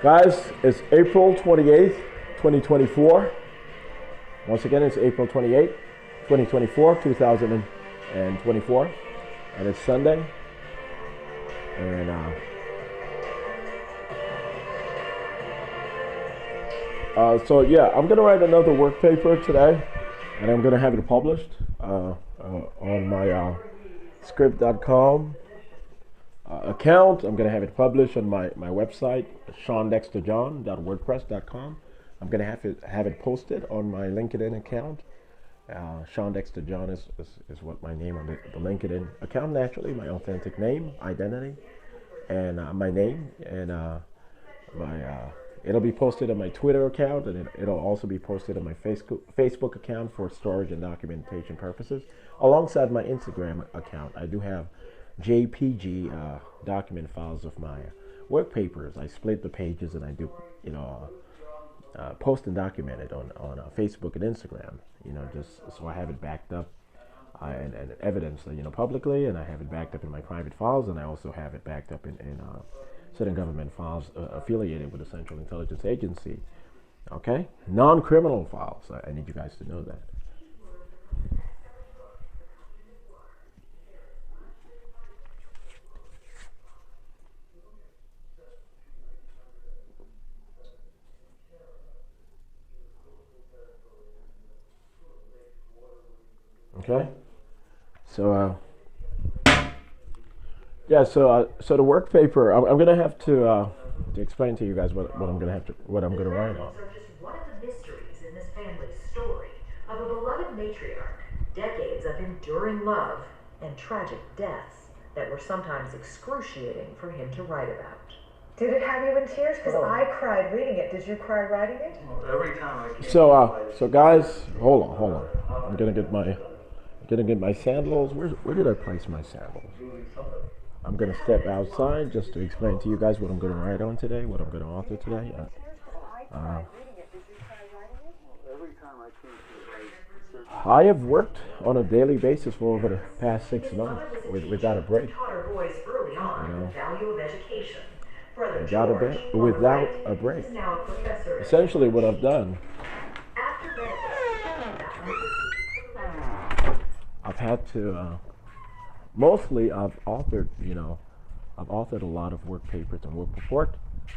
Guys, it's April 28th, 2024. Once again, it's April 28th, 2024, 2024. And it's Sunday. And so yeah, I'm going to write another work paper today. And I'm going to have it published on my script.com account. I'm going to have it published on my website, ShawnDexterJohn.wordpress.com. I'm going to have it posted on my LinkedIn account. Shawn Dexter John is what my name on the LinkedIn account, naturally, my authentic name, identity, and my name. And it'll be posted on my Twitter account, and it'll also be posted on my Facebook account for storage and documentation purposes, alongside my Instagram account. I do have JPG document files of my work papers. I split the pages and I do, post and document it on Facebook and Instagram. Just so I have it backed up and evidence, publicly, and I have it backed up in my private files, and I also have it backed up in certain government files affiliated with the Central Intelligence Agency. Okay, non-criminal files. I need you guys to know that. Okay, so so the work paper, I'm gonna have to explain to you guys what I'm gonna write on. Are just one of the mysteries in this family's story of a beloved matriarch, decades of enduring love, and tragic deaths that were sometimes excruciating for him to write about. Did it have you in tears? Because I cried reading it. Did you cry writing it? Well, every time I came So guys, hold on. I'm gonna get my sandals. Where did I place my sandals? I'm going to step outside just to explain to you guys what I'm going to write on today, what I'm going to author today. I have worked on a daily basis for over the past 6 months without a break. Without a break. Essentially what I've done, I've had to, mostly I've authored a lot of work papers and work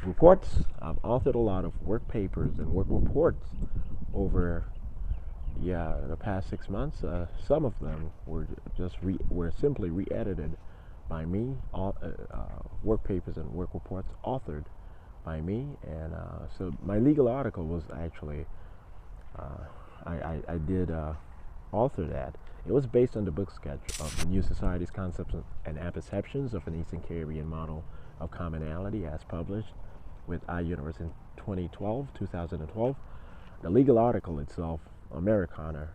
reports. I've authored a lot of work papers and work reports over, the past 6 months. Some of them were simply re-edited by me, work papers and work reports authored by me. And so my legal article was actually, I did author that. It was based on the book sketch of the New Society's Concepts and Apperceptions of an Eastern Caribbean Model of Commonality, as published with iUniverse in 2012. The legal article itself, Americana,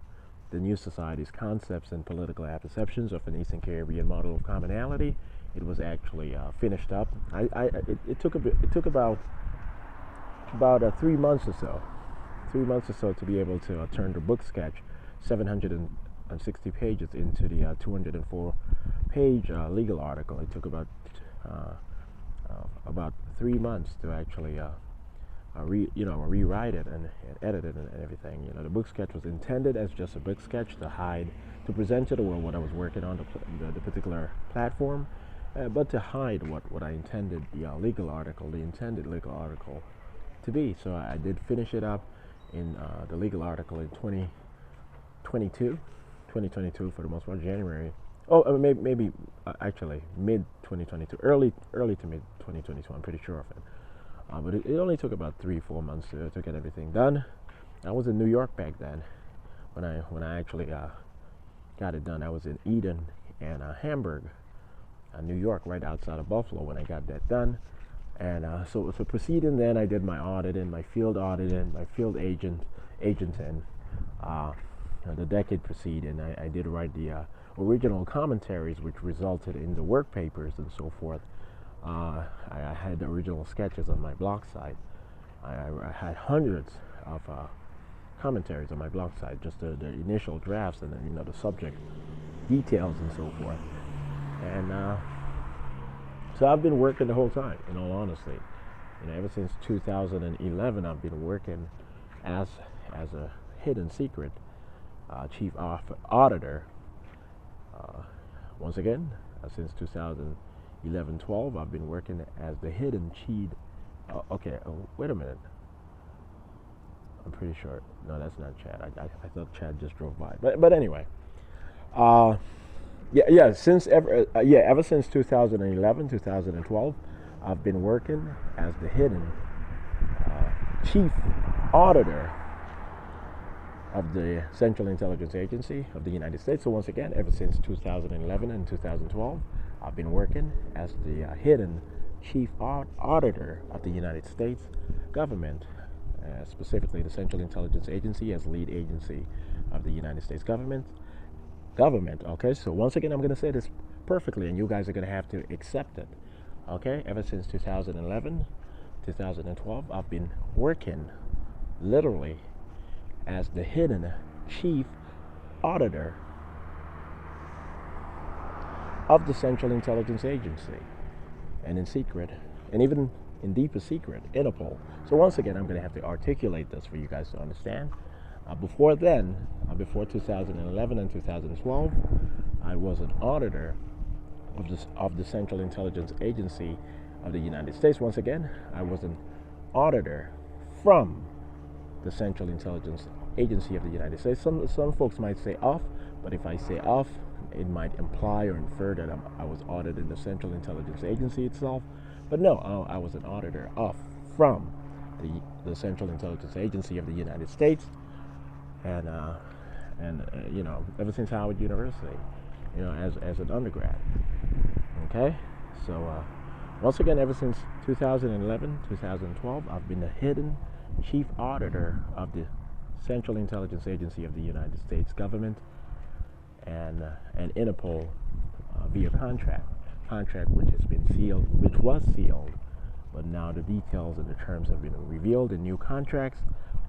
the New Society's Concepts and Political Apperceptions of an Eastern Caribbean Model of Commonality, it was actually finished up. It took about 3 months or so. 3 months or so to be able to turn the book sketch, 760 pages, into the 204-page legal article. It took about 3 months to actually rewrite it and edit it and everything. The book sketch was intended as just a book sketch to present to the world what I was working on, the particular platform, but to hide what I intended the intended legal article to be. So I did finish it up in the legal article in 2022 for the most part, January. Maybe actually mid 2022, early to mid 2022. I'm pretty sure of it. But it only took about 3-4 months to get everything done. I was in New York back then when I actually got it done. I was in Eden and Hamburg, New York, right outside of Buffalo, when I got that done. And so proceeding then, I did my auditing, my field auditing, my field agenting. The decade proceeding, I did write the original commentaries, which resulted in the work papers and so forth. I had the original sketches on my blog site. I had hundreds of commentaries on my blog site, just the initial drafts and then, the subject details and so forth. And so I've been working the whole time, in all honesty. Ever since 2011, I've been working as a hidden secret chief auditor. Once again, since 2011-12, I've been working as the hidden chief. Okay, wait a minute. I'm pretty sure. No, that's not Chad. I thought Chad just drove by. But anyway, ever since 2011, 2012, I've been working as the hidden chief auditor of the Central Intelligence Agency of the United States. So once again, ever since 2011 and 2012, I've been working as the hidden chief auditor of the United States government, specifically the Central Intelligence Agency as lead agency of the United States government. Okay, so once again, I'm going to say this perfectly, and you guys are going to have to accept it. Okay, ever since 2011, 2012, I've been working literally as the hidden chief auditor of the Central Intelligence Agency, and in secret, and even in deeper secret, INTERPOL. So once again, I'm going to have to articulate this for you guys to understand. Before 2011 and 2012, I was an auditor of the Central Intelligence Agency of the United States. Once again, I was an auditor from the Central Intelligence Agency of the United States. Some folks might say off, but if I say off, it might imply or infer that I was audited the Central Intelligence Agency itself. But no, I was an auditor from the Central Intelligence Agency of the United States, and ever since Howard University, as an undergrad. Okay, so once again, ever since 2011, 2012, I've been the hidden chief auditor of the Central Intelligence Agency of the United States government, and INTERPOL via contract which was sealed, but now the details and the terms have been revealed in new contracts,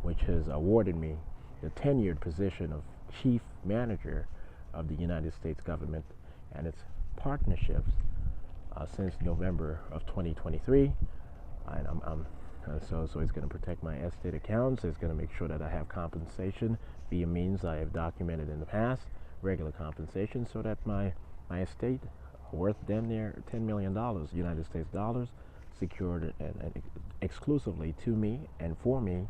which has awarded me the tenured position of chief manager of the United States government and its partnerships since November of 2023. And so it's going to protect my estate accounts. It's going to make sure that I have compensation via means I have documented in the past, regular compensation, so that my estate, worth damn near $10 million United States dollars, secured and exclusively to me and for me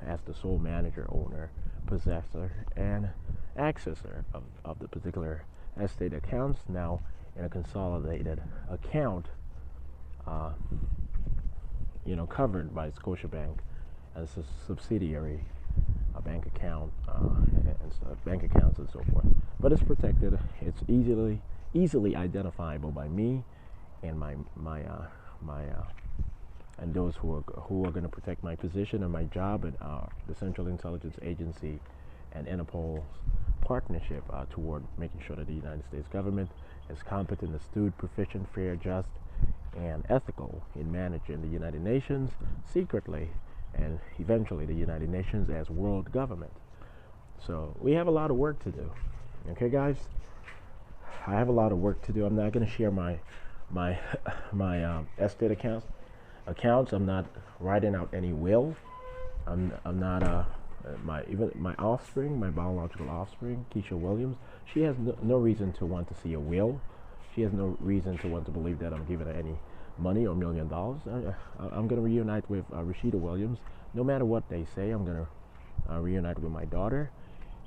as the sole manager, owner, possessor, and accessor of the particular estate accounts, now in a consolidated account, covered by Scotiabank as a subsidiary, a bank account, and bank accounts and so forth. But it's protected. It's easily identifiable by me and my and those who are going to protect my position and my job at the Central Intelligence Agency and INTERPOL's partnership toward making sure that the United States government is competent, astute, proficient, fair, just, and ethical in managing the United Nations secretly, and eventually the United Nations as world government. So we have a lot of work to do. Okay, guys? I have a lot of work to do. I'm not going to share my estate accounts. I'm not writing out any will. I'm not my offspring, my biological offspring, Keisha Williams. She has no reason to want to see a will. She has no reason to want to believe that I'm giving her any money or $1 million. I'm going to reunite with Rashida Williams. No matter what they say, I'm going to reunite with my daughter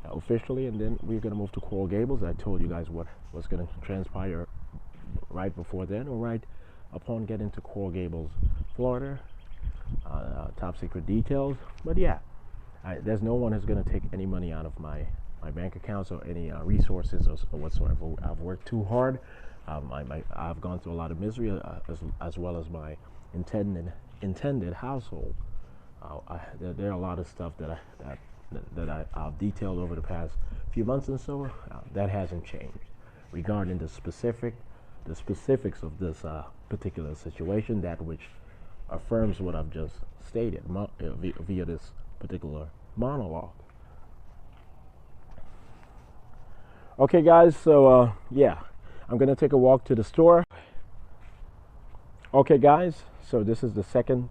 officially, and then we're going to move to Coral Gables. I told you guys what was going to transpire right before then, or right upon getting to Coral Gables, Florida. Top secret details. But yeah, there's no one who's going to take any money out of my bank accounts or any resources or whatsoever. I've worked too hard. I've gone through a lot of misery, as well as my intended household. There are a lot of stuff that I've detailed over the past few months and so that hasn't changed. Regarding the specifics of this particular situation, that which affirms what I've just stated via this particular monologue. Okay, guys, so yeah, I'm going to take a walk to the store. Okay, guys, so this is the second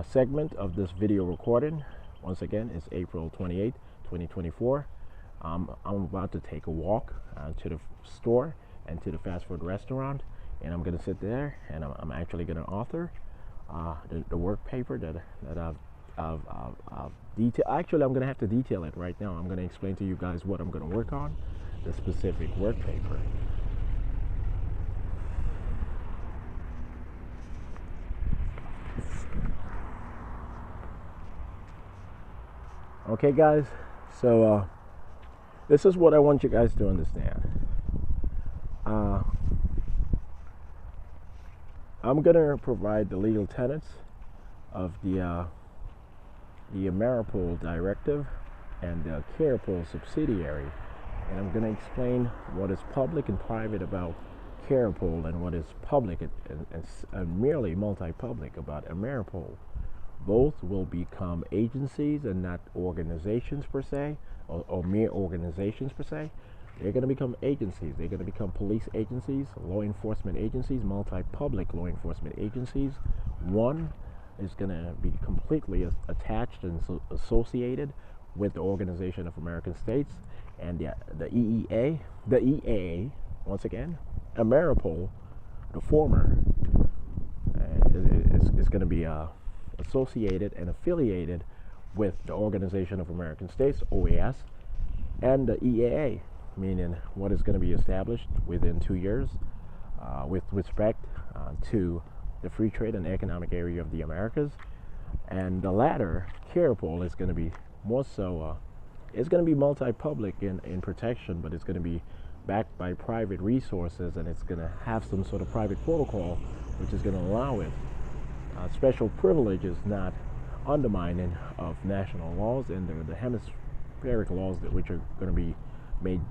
segment of this video recording. Once again, it's April 28th, 2024. I'm about to take a walk to the store and to the fast food restaurant, and I'm going to sit there and I'm actually going to author the work paper that I've detailed. Actually, I'm going to have to detail it right now. I'm going to explain to you guys what I'm going to work on, the specific work paper. Okay, guys, so this is what I want you guys to understand. I'm going to provide the legal tenets of the INTERPOL directive and the INTERPOL subsidiary, and I'm going to explain what is public and private about INTERPOL and what is public and merely multi-public about INTERPOL. Both will become agencies and not organizations per se, or mere organizations per se. They're going to become agencies. They're going to become police agencies, law enforcement agencies, multi-public law enforcement agencies. One is going to be completely attached and associated with the Organization of American States, and the EAA, once again, INTERPOL, the former, is going to be associated and affiliated with the Organization of American States, OAS, and the EAA, meaning what is going to be established within 2 years with respect to the free trade and economic area of the Americas. And the latter, INTERPOL, is going to be more so, it's going to be multi-public in protection, but it's going to be backed by private resources, and it's going to have some sort of private protocol which is going to allow it special privileges, not undermining of national laws and the hemispheric laws which are going to be made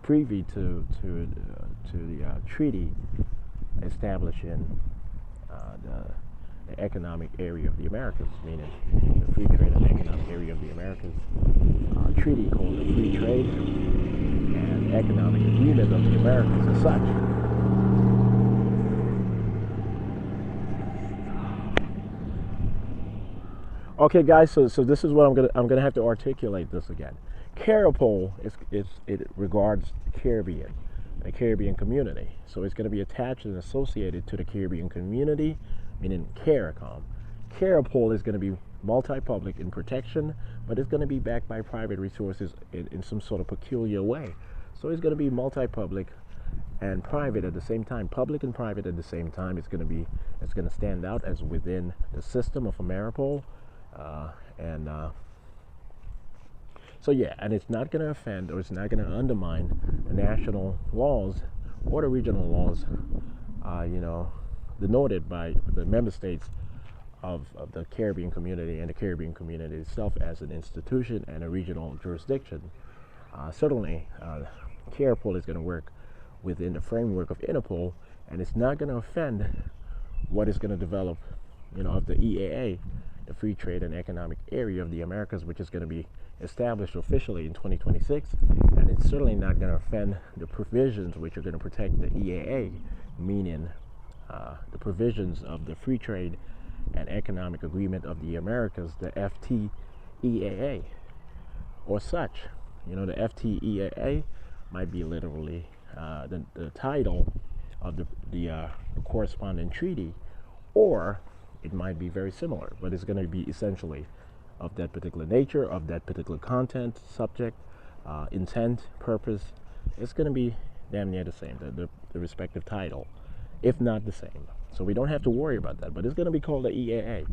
privy to the treaty establishing the economic area of the Americas, meaning the free trade and economic area of the Americas, treaty called the Free Trade and Economic Agreement of the Americas as such. Okay, guys, so this is what I'm gonna have to articulate this again. INTERPOL it regards the Caribbean, the Caribbean community. So it's going to be attached and associated to the Caribbean community, meaning CARICOM. INTERPOL is going to be multi-public in protection, but it's going to be backed by private resources in some sort of peculiar way. So it's going to be multi-public and private at the same time, public and private at the same time. It's going to stand out as within the system of INTERPOL. So yeah, and it's not going to offend or it's not going to undermine the national laws or the regional laws, denoted by the member states of the Caribbean community and the Caribbean community itself as an institution and a regional jurisdiction. Certainly, INTERPOL is going to work within the framework of INTERPOL, and it's not going to offend what is going to develop, of the EAA, the Free Trade and Economic Area of the Americas, which is going to be established officially in 2026, and it's certainly not going to offend the provisions which are going to protect the EAA, meaning the provisions of the Free Trade and Economic Agreement of the Americas, the FTEAA, or such. The FTEAA might be literally the title of the corresponding treaty, or it might be very similar, but it's going to be essentially of that particular nature, of that particular content, subject, intent, purpose. It's going to be damn near the same, the respective title, if not the same. So we don't have to worry about that, but it's going to be called the EAA,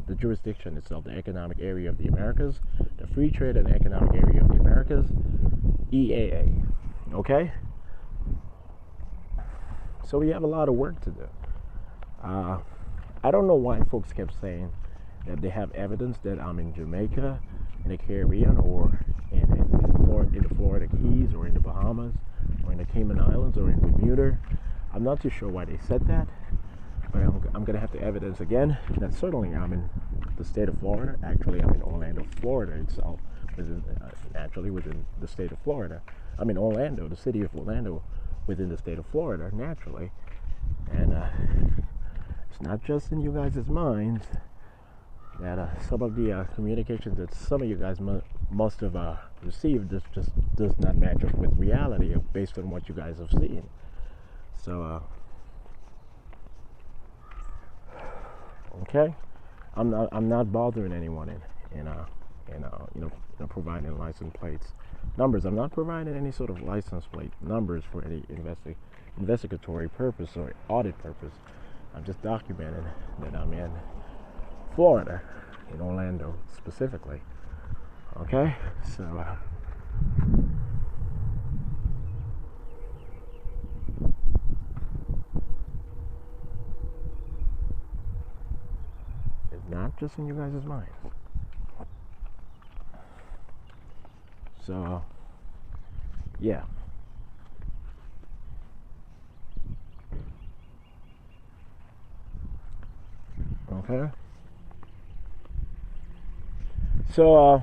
the jurisdiction itself, the Economic Area of the Americas, the Free Trade and Economic Area of the Americas, EAA. Okay? So we have a lot of work to do. I don't know why folks kept saying that they have evidence that I'm in Jamaica, in the Caribbean, or in the Florida Keys, or in the Bahamas, or in the Cayman Islands, or in Bermuda. I'm not too sure why they said that, but I'm going to have to evidence again that certainly I'm in the state of Florida. Actually, I'm in Orlando, Florida itself, naturally within the state of Florida. I'm in Orlando, the city of Orlando, within the state of Florida, naturally. And it's not just in you guys' minds that some of the communications that some of you guys must have received just does not match up with reality based on what you guys have seen. So, okay, I'm not bothering anyone in providing license plates numbers. I'm not providing any sort of license plate numbers for any investigatory purpose or audit purpose. I'm just documenting that I'm in Florida, in Orlando specifically. Okay, so it's not just in you guys' minds. So yeah. Okay. So,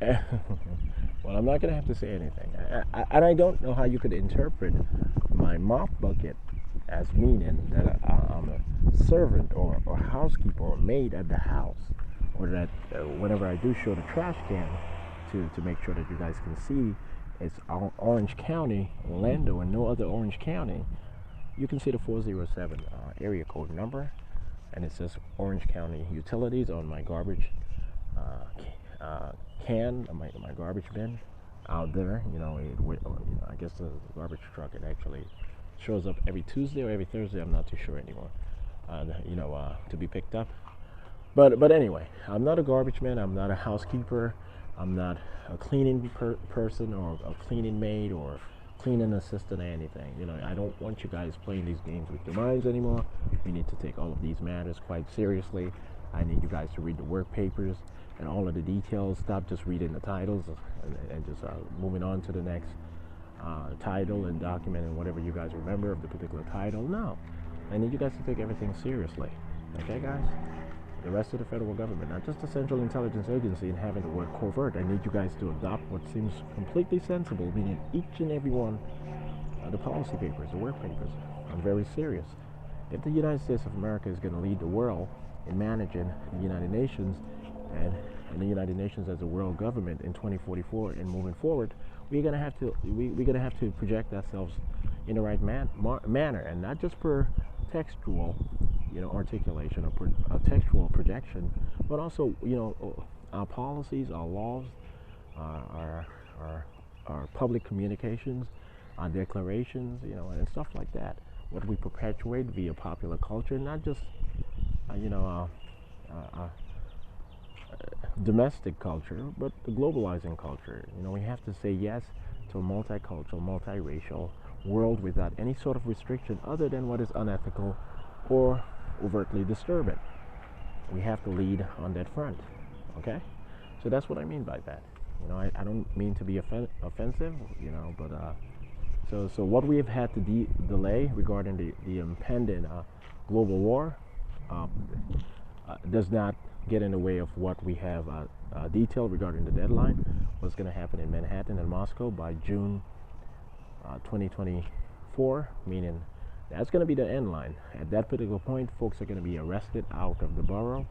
well, I'm not going to have to say anything. And I don't know how you could interpret my mop bucket as meaning that I'm a servant or housekeeper or maid at the house. Or that whenever I do show the trash can to make sure that you guys can see it's Orange County, Orlando, and no other Orange County, you can see the 407 area code number, and it says Orange County Utilities on my garbage can, my garbage bin out there. I guess the garbage truck, it actually shows up every Tuesday or every Thursday. I'm not too sure anymore. To be picked up. But anyway, I'm not a garbage man. I'm not a housekeeper. I'm not a cleaning person or a cleaning maid or cleaning assistant or anything. I don't want you guys playing these games with your minds anymore. We need to take all of these matters quite seriously. I need you guys to read the work papers and all of the details. Stop just reading the titles and just moving on to the next title and documenting whatever you guys remember of the particular title. No, I need you guys to take everything seriously. Okay, guys? The rest of the federal government, not just the Central Intelligence Agency and having the word covert. I need you guys to adopt what seems completely sensible, meaning each and every one of the policy papers, the work papers. I'm very serious. If the United States of America is going to lead the world in managing the United Nations and the United Nations as a world government in 2044 and moving forward, we're going to have to project ourselves in the right manner, and not just per textual articulation or textual projection, but also our policies, our laws, our public communications, our declarations, and stuff like that. What we perpetuate via popular culture, not just domestic culture, but the globalizing culture. We have to say yes to a multicultural, multiracial world without any sort of restriction other than what is unethical or overtly disturbing. We have to lead on that front. Okay, so that's what I mean by that. I don't mean to be offensive, but so what we have had to delay regarding the impending global war does not get in the way of what we have detailed regarding the deadline, what's going to happen in Manhattan and Moscow by June 2024, meaning that's going to be the end line. At that particular point, folks are going to be arrested out of the borough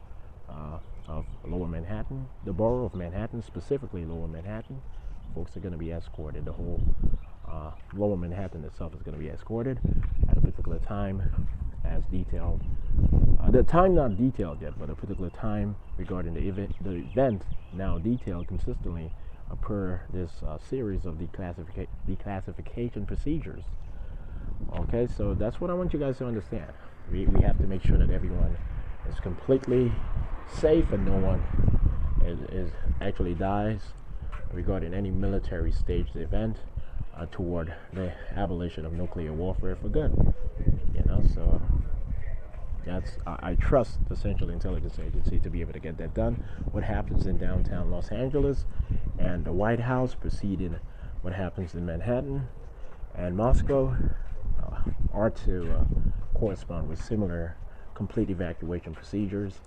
of Lower Manhattan, the borough of Manhattan, specifically Lower Manhattan. Folks are going to be escorted. The whole Lower Manhattan itself is going to be escorted at a particular time as detailed. The time not detailed yet, but a particular time regarding the event now detailed consistently per this series of declassification procedures. Okay, so that's what I want you guys to understand. We have to make sure that everyone is completely safe and no one is actually dies regarding any military staged event toward the abolition of nuclear warfare for good. So I trust the Central Intelligence Agency to be able to get that done. What happens in downtown Los Angeles and the White House preceding what happens in Manhattan and Moscow are to correspond with similar complete evacuation procedures.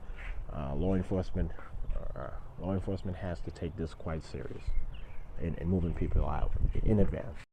Law enforcement has to take this quite serious in moving people out in advance.